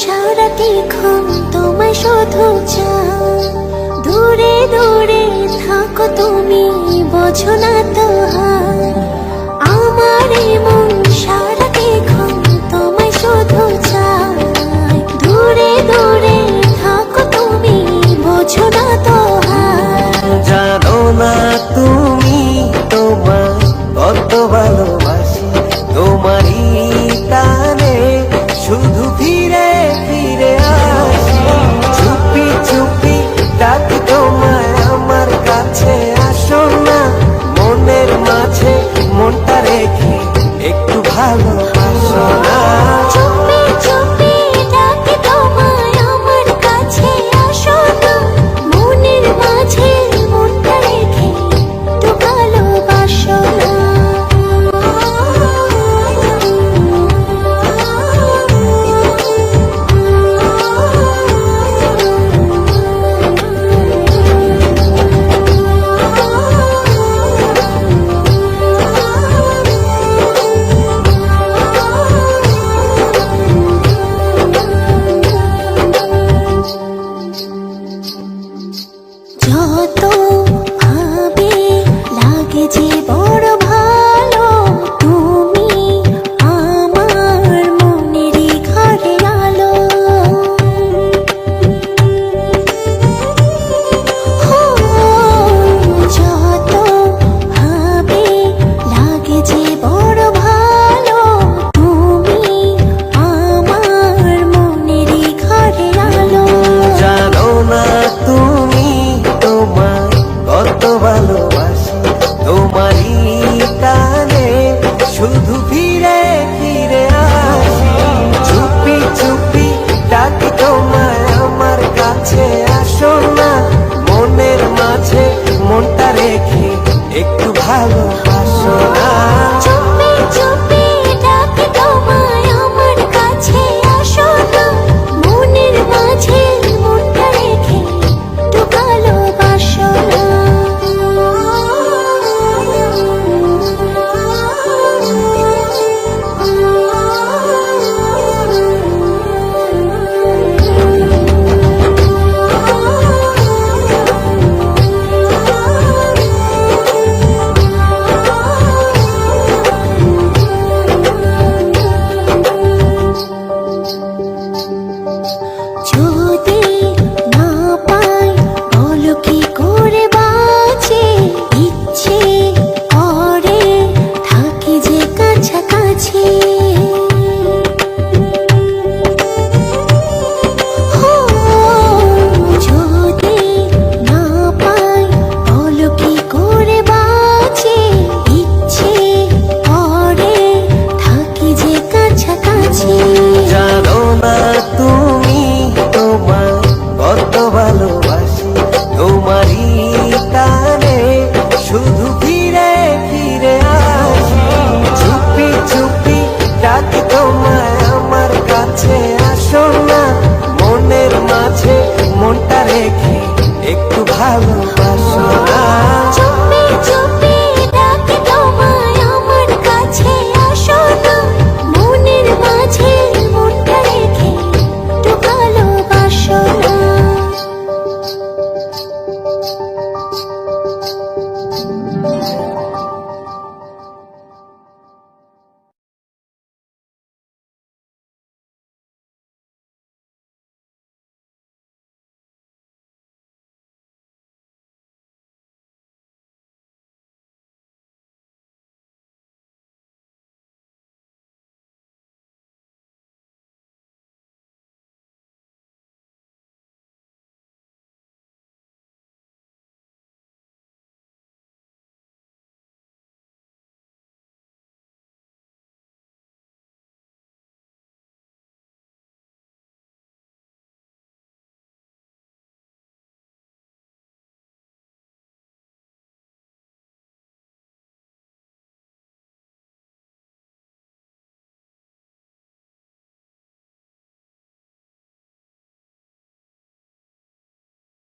সারাটিক্ষণ তোমায় শুধু চাই। দূরে দূরে থাকো তুমি, বোঝো না তো হায়। আমার এই মন সারাটিক্ষণ তোমায় শুধু চাই। দূরে দূরে থাকো তুমি, বোঝো না তো হায়। জানো না তুমি তোমায় কত ভালোবাসি, তোমারই টানে শুধু ফিরে ফিরে আসি। চুপি চুপি ডাকি তোমায় আমার কাছে, আসো না মনের মাঝে মনটা রেখে একটু ভালোবাসো না। চুপি চুপি ডাকি তোমায় আমার কাছে, আসো না মনের মাঝে মনটা রেখে একটু ভালোবাসো না। যত ভাবে লাগে যে বড় ভালো, তুমি আমার মনেরই ঘরে আলো। যত ভাবে লাগে যে বড় ভালো, তুমি আমার মনেরই ঘরে আলো। জানো না তুমি তোমায় কত ভালোবাসি, তোমারই টানে শুধু ফিরে ফিরে আসি। চুপি চুপি ডাকি তোমায় আমার কাছে, আসো না মনের মাঝে মনটা রেখে একটু ভালোবাসো না। চুপি চুপি ডাকি তোমায় আমার কাছে, আসো না মনের মাঝে মনটা রেখে একটু ভালোবাসো না। যদি না পাই বলো কি করে বাঁচে, ইচ্ছে করে থাকি যে কাছাকাছি। যদি না পাই বলো কি করে বাঁচে, ইচ্ছে করে থাকি যে কাছাকাছি। জানো না তুমি তোমায় কত ভালোবাসি, তোমারই টানে শুধু ফিরে ফিরে আসি। চুপি চুপি ডাকি তোমায় আমার কাছে, আসো না